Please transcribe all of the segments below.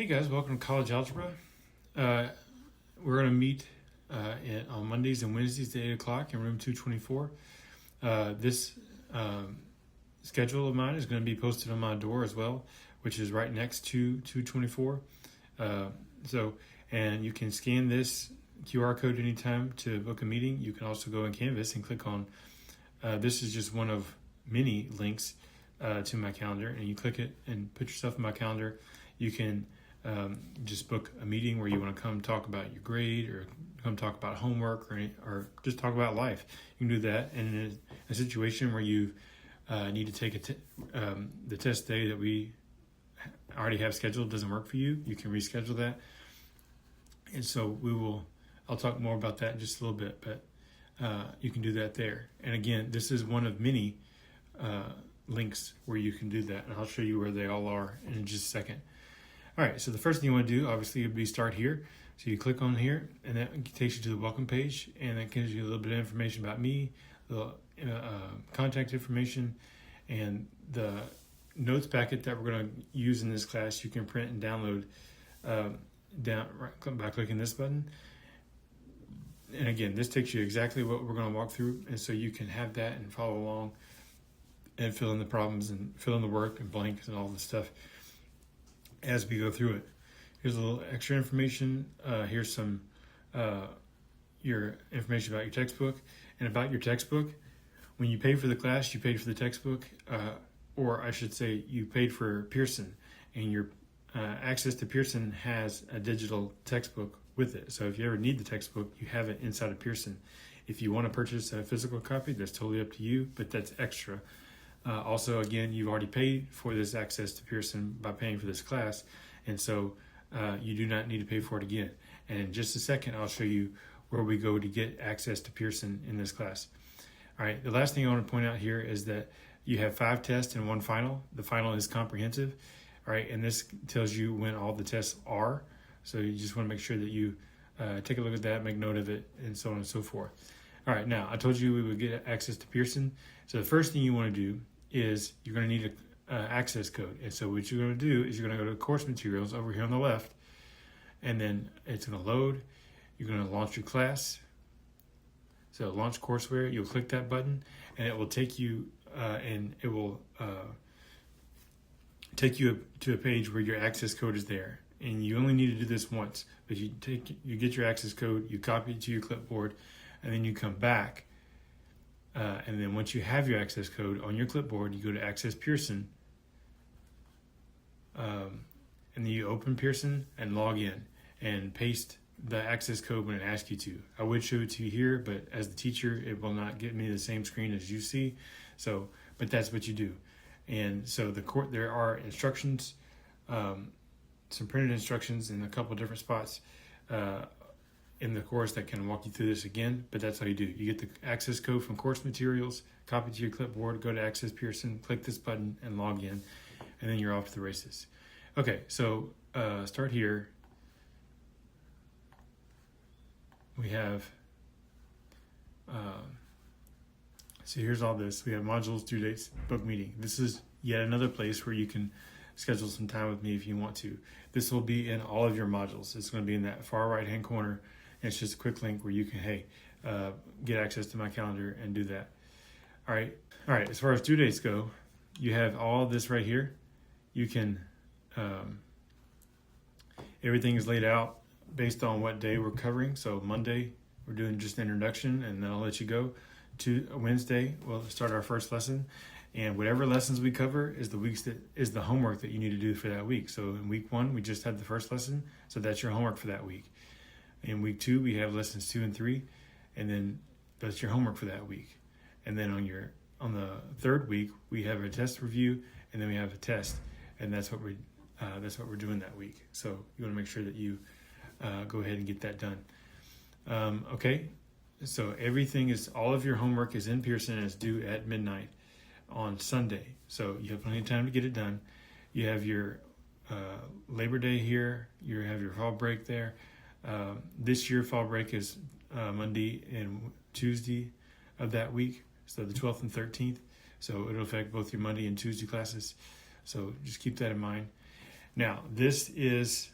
Hey guys, welcome to College Algebra. We're going to meet on Mondays and Wednesdays at 8 o'clock in room 224. This schedule of mine is going to be posted on my door as well, which is right next to 224. And you can scan this QR code anytime to book a meeting. You can also go in Canvas and click on, this is just one of many links to my calendar, and you click it and put yourself in my calendar. You can just book a meeting where you want to come talk about your grade or come talk about homework or just talk about life. You can do that. And in a situation where you need to take the test day that we already have scheduled doesn't work for you, you can reschedule that. And so I'll talk more about that in just a little bit, but you can do that there. And again, this is one of many links where you can do that. And I'll show you where they all are in just a second. All right, so the first thing you want to do, obviously, would be start here. So you click on here, and that takes you to the welcome page, and that gives you a little bit of information about me, the contact information, and the notes packet that we're going to use in this class. You can print and download by clicking this button. And again, this takes you exactly what we're going to walk through, and so you can have that and follow along and fill in the problems and fill in the work and blanks and all this stuff as we go through it. Here's a little extra information. Here's some your information about your textbook. And about your textbook, when you pay for the class, you paid for the textbook, or I should say you paid for Pearson, and your access to Pearson has a digital textbook with it. So if you ever need the textbook, you have it inside of Pearson. If you want to purchase a physical copy, that's totally up to you, but that's extra. Also, again, you've already paid for this access to Pearson by paying for this class, and so you do not need to pay for it again. And in just a second, I'll show you where we go to get access to Pearson in this class. All right, the last thing I want to point out here is that you have 5 tests and 1 final. The final is comprehensive, all right, and this tells you when all the tests are. So you just want to make sure that you take a look at that, make note of it, and so on and so forth. All right, now I told you we would get access to Pearson. So the first thing you want to do is you're going to need an access code. And so what you're going to do is you're going to go to course materials over here on the left, and then it's going to load. You're going to launch your class. So launch courseware, you'll click that button, and it will take you to a page where your access code is there. And you only need to do this once, but you get your access code, you copy it to your clipboard, and then you come back. And then once you have your access code on your clipboard, you go to Access Pearson, and then you open Pearson and log in and paste the access code when it asks you to. I would show it to you here, but as the teacher, it will not get me the same screen as you see. So, but that's what you do. And so there are instructions, some printed instructions in a couple different spots in the course that can walk you through this again, but that's how you do. You get the access code from course materials, copy to your clipboard, go to Access Pearson, click this button, and log in, and then you're off to the races. Okay, so start here. We have, so here's all this. We have modules, due dates, book meeting. This is yet another place where you can schedule some time with me if you want to. This will be in all of your modules. It's going to be in that far right-hand corner. And it's just a quick link where you can, get access to my calendar and do that. All right. As far as due dates go, you have all this right here. You can, everything is laid out based on what day we're covering. So Monday, we're doing just an introduction, and then I'll let you go. To Wednesday, we'll start our first lesson. And whatever lessons we cover is the homework that you need to do for that week. So in week 1, we just had the first lesson, so that's your homework for that week. In week 2, we have lessons 2 and 3, and then that's your homework for that week. And then on the 3rd week, we have a test review, and then we have a test, and that's what we're doing that week. So you want to make sure that you go ahead and get that done. Okay, so all of your homework is in Pearson and it's due at midnight on Sunday. So you have plenty of time to get it done. You have your Labor Day here. You have your fall break there. This year, fall break is Monday and Tuesday of that week, so the 12th and 13th. So it'll affect both your Monday and Tuesday classes. So just keep that in mind. Now, this is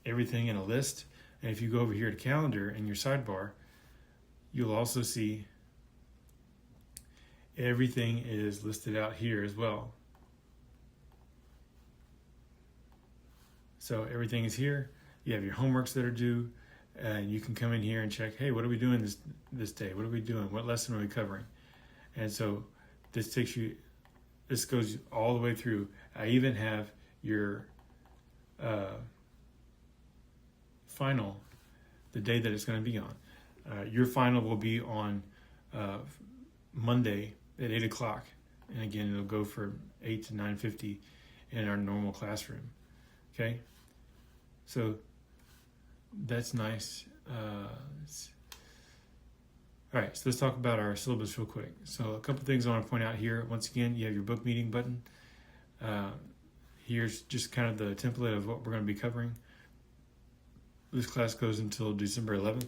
everything in a list. And if you go over here to calendar in your sidebar, you'll also see everything is listed out here as well. So everything is here. You have your homeworks that are due, and you can come in here and check, hey, what are we doing this day? What are we doing? What lesson are we covering? And so this goes all the way through. I even have your final, the day that it's going to be on. Your final will be on Monday at 8 o'clock. And again, it'll go from 8 to 9:50 in our normal classroom. Okay? So that's nice. All right, so let's talk about our syllabus real quick. So a couple things I want to point out here. Once again, you have your book meeting button. Here's just kind of the template of what we're going to be covering. This class goes until December 11th.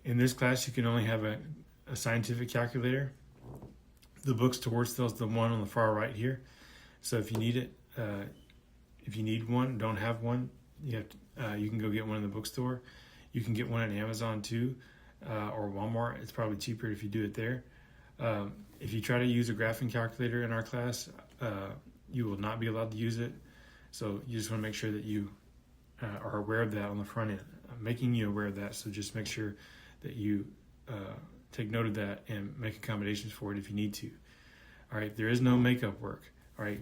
In this class, you can only have a scientific calculator. The books to word is the one on the far right here. So if you need it, if you need one, don't have one, you can go get one in the bookstore. You can get one at Amazon too, or Walmart. It's probably cheaper if you do it there. If you try to use a graphing calculator in our class, you will not be allowed to use it. So you just want to make sure that you are aware of that on the front end. I'm making you aware of that, so just make sure that you take note of that and make accommodations for it if you need to. All right, there is no makeup work. All right,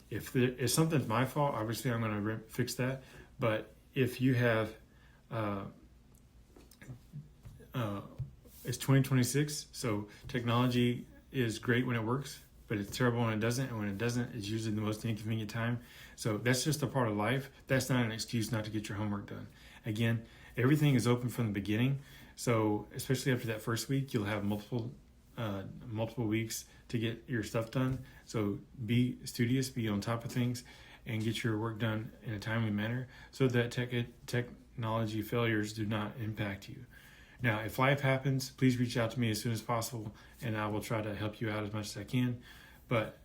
if something's my fault, obviously I'm going to fix that. But if you have, it's 2026, so technology is great when it works, but it's terrible when it doesn't. And when it doesn't, it's usually the most inconvenient time. So that's just a part of life. That's not an excuse not to get your homework done. Again, everything is open from the beginning. So especially after that first week, you'll have multiple weeks to get your stuff done. So be studious, be on top of things, and get your work done in a timely manner so that technology failures do not impact you. Now, if life happens, please reach out to me as soon as possible, and I will try to help you out as much as I can. But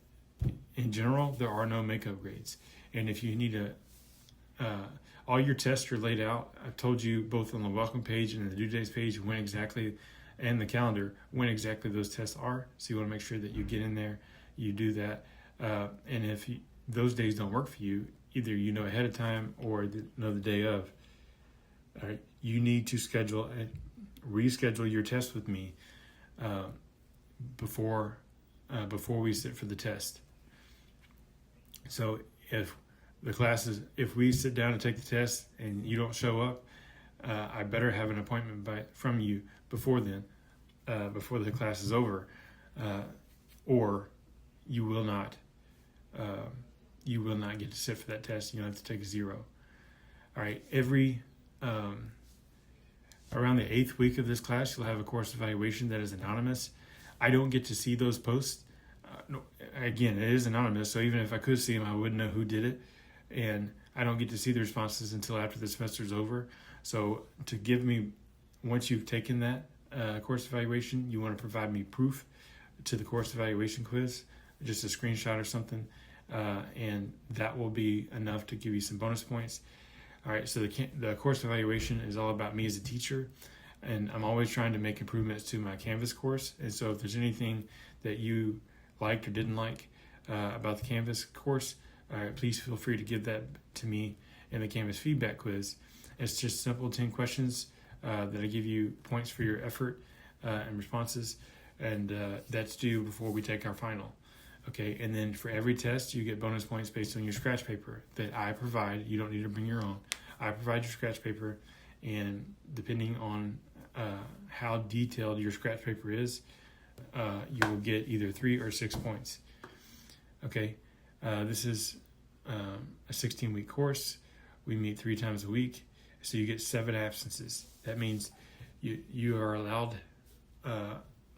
in general, there are no makeup grades. And if you need all your tests are laid out. I've told you both on the welcome page and the due dates page when exactly, and the calendar, when exactly those tests are. So you want to make sure that you get in there, you do that. And if those days don't work for you, either you know ahead of time or know the day of, all right, you need to reschedule your test with me before we sit for the test. So if we sit down and take the test and you don't show up, I better have an appointment from you before then, before the class is over, or you will not get to sit for that test. You'll have to take a 0. All right, around the 8th week of this class, you'll have a course evaluation that is anonymous. I don't get to see those posts. Again, it is anonymous, so even if I could see them, I wouldn't know who did it. And I don't get to see the responses until after the semester is over. So once you've taken that course evaluation, you want to provide me proof to the course evaluation quiz, just a screenshot or something, and that will be enough to give you some bonus points. All right, so the course evaluation is all about me as a teacher, and I'm always trying to make improvements to my Canvas course. And so if there's anything that you liked or didn't like about the Canvas course, please feel free to give that to me in the Canvas feedback quiz. It's just simple 10 questions that I give you points for your effort and responses, and that's due before we take our final. Okay, and then for every test, you get bonus points based on your scratch paper that I provide. You don't need to bring your own. I provide your scratch paper, and depending on how detailed your scratch paper is, you will get either 3 or 6 points. Okay, this is a 16-week course. We meet 3 times a week, so you get 7 absences. That means you are allowed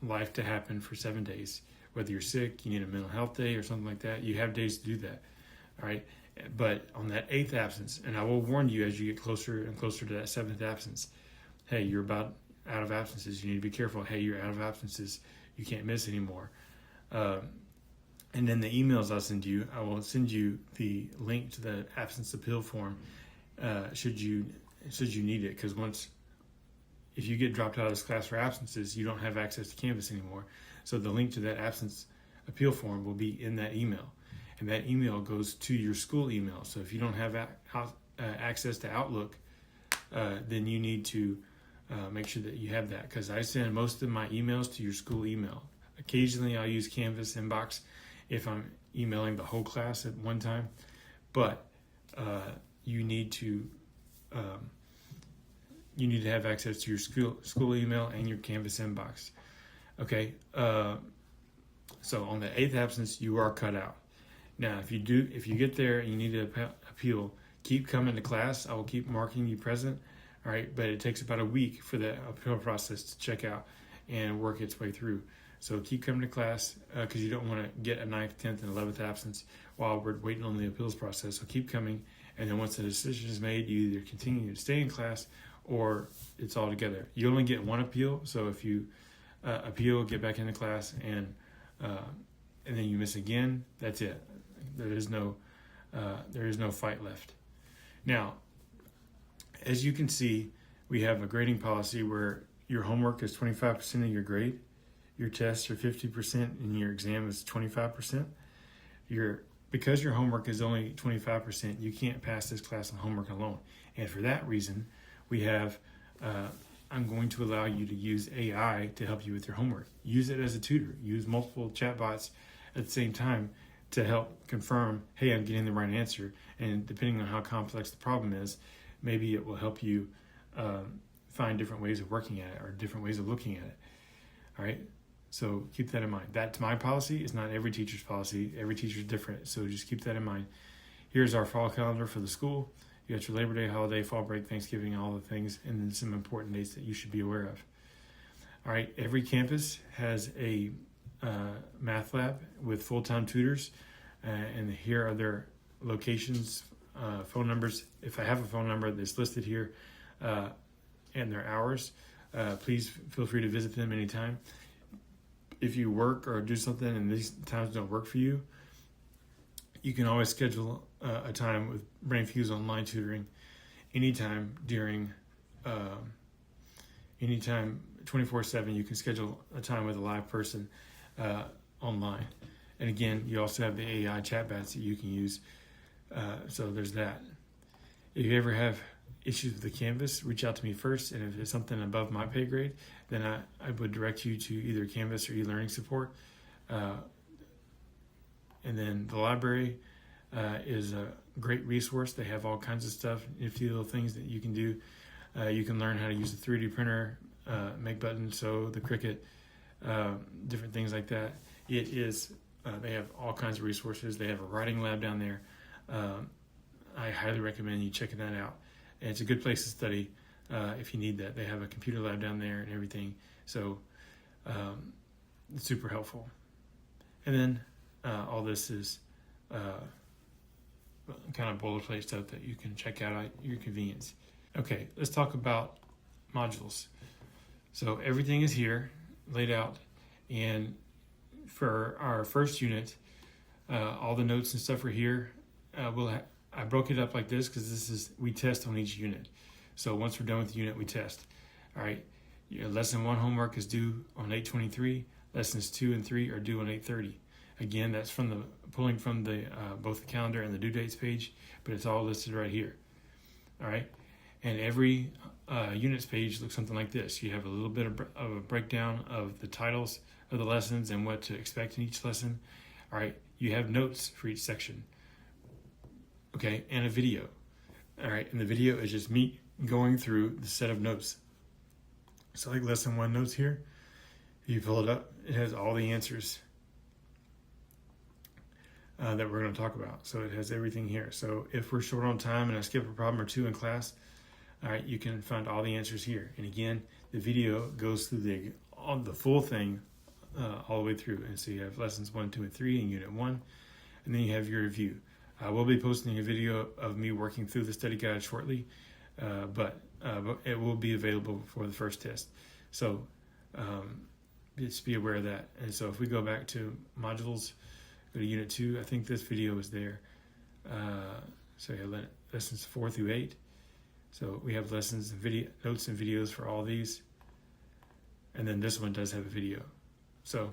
life to happen for 7 days. Whether you're sick, you need a mental health day or something like that, you have days to do that. All right, but on that 8th absence, and I will warn you as you get closer and closer to that 7th absence, hey, you're about out of absences. You need to be careful. Hey, you're out of absences. You can't miss anymore. And then the emails I'll send you, I will send you the link to the absence appeal form should you need it. Because if you get dropped out of this class for absences, you don't have access to Canvas anymore. So the link to that absence appeal form will be in that email. And that email goes to your school email. So if you don't have access to Outlook, then you need to make sure that you have that. Because I send most of my emails to your school email. Occasionally I'll use Canvas Inbox if I'm emailing the whole class at one time. But you need to have access to your school email and your Canvas inbox. Okay, so on the 8th absence, you are cut out. Now, if you get there and you need to appeal, keep coming to class. I will keep marking you present. All right, but it takes about a week for the appeal process to check out and work its way through. So keep coming to class because you don't want to get a 9th, 10th, and 11th absence while we're waiting on the appeals process. So keep coming, and then once the decision is made, you either continue to stay in class or it's all together. You only get one appeal, so if you appeal, get back into class, and then you miss again, that's it. There is no fight left. Now, as you can see, we have a grading policy where your homework is 25% of your grade, your tests are 50%, and your exam is 25%. Because your homework is only 25%, you can't pass this class on homework alone. And for that reason, we have, I'm going to allow you to use AI to help you with your homework. Use it as a tutor. Use multiple chatbots at the same time to help confirm, hey, I'm getting the right answer. And depending on how complex the problem is, maybe it will help you find different ways of working at it or different ways of looking at it. All right? So keep that in mind. That's my policy. It's not every teacher's policy. Every teacher is different. So just keep that in mind. Here's our fall calendar for the school. You got your Labor Day holiday, fall break, Thanksgiving, all the things, and then some important dates that you should be aware of. All right, every campus has a math lab with full-time tutors, and here are their locations, phone numbers. If I have a phone number that's listed here, and their hours, please feel free to visit them anytime. If you work or do something and these times don't work for you, you can always schedule a time with BrainFuse Online Tutoring anytime during, anytime 24/7. You can schedule a time with a live person online. And again, you also have the AI chatbots that you can use. So there's that. If you ever have issues with the Canvas, reach out to me first. And if it's something above my pay grade, then I would direct you to either Canvas or eLearning support. And then the library is a great resource. They have all kinds of stuff, nifty little things that you can do. You can learn how to use the 3D printer, make buttons, sew, the Cricut, different things like that. They have all kinds of resources. They have a writing lab down there. I highly recommend you checking that out. And it's a good place to study if you need that. They have a computer lab down there and everything. So it's super helpful. And then all this is kind of boilerplate stuff that you can check out at your convenience. Okay, let's talk about modules. So everything is here, laid out. And for our first unit, all the notes and stuff are here. I broke it up like this because we test on each unit. So once we're done with the unit, we test. All right, your lesson 1 homework is due on 8/23. Lessons 2 and 3 are due on 8/30. Again, that's pulling from the both the calendar and the due dates page, but it's all listed right here. All right, and every units page looks something like this. You have a little bit of a breakdown of the titles of the lessons and what to expect in each lesson. All right, you have notes for each section. Okay, and a video. All right, and the video is just me going through the set of notes. So like lesson 1 notes here, if you pull it up, it has all the answers that we're going to talk about. So it has everything here. So if we're short on time and I skip a problem or 2 in class, all right, you can find all the answers here. And again, the video goes through the full thing all the way through. And so you have lessons 1, 2, and 3 in unit 1, and then you have your review. I will be posting a video of me working through the study guide shortly, but it will be available for the first test. So just be aware of that. And so if we go back to modules, Go to Unit 2. I think this video is there. So yeah, lessons 4 through 8. So we have lessons and video notes and videos for all these. And then this one does have a video. So,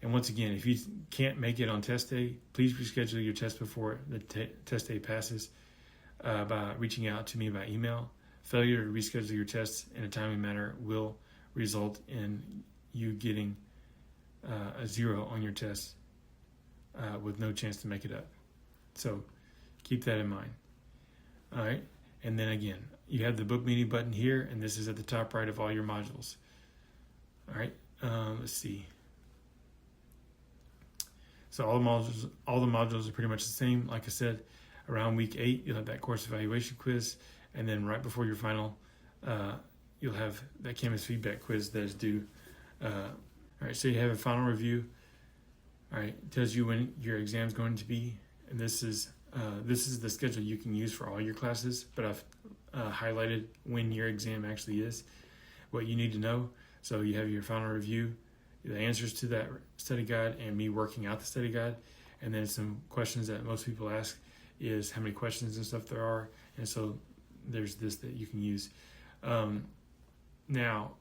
and once again, if you can't make it on test day, please reschedule your test before the test day passes by reaching out to me by email. Failure to reschedule your tests in a timely manner will result in you getting a 0 on your test with no chance to make it up. So keep that in mind. All right. And then again, you have the book meeting button here, and this is at the top right of all your modules. All right. Let's see. So all the modules are pretty much the same. Like I said, around week 8, you'll have that course evaluation quiz, and then right before your final, you'll have that Canvas feedback quiz that is due. All right. So you have a final review. All right. It tells you when your exam is going to be, and this is the schedule you can use for all your classes, but I've highlighted when your exam actually is, what you need to know. So you have your final review, the answers to that study guide, and me working out the study guide. And then some questions that most people ask is how many questions and stuff there are. And so there's this that you can use. Now,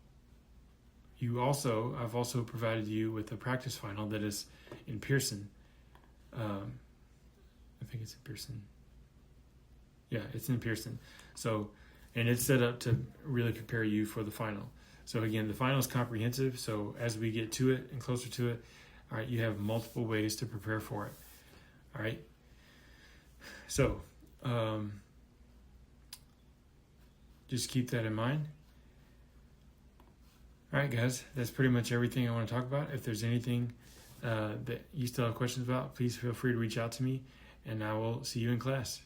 I've also provided you with a practice final that is in Pearson. I think it's in Pearson. Yeah, it's in Pearson. So, and it's set up to really prepare you for the final. So again, the final is comprehensive. So as we get to it and closer to it, all right, you have multiple ways to prepare for it. All right. So just keep that in mind. All right, guys, that's pretty much everything I want to talk about. If there's anything that you still have questions about, please feel free to reach out to me, and I will see you in class.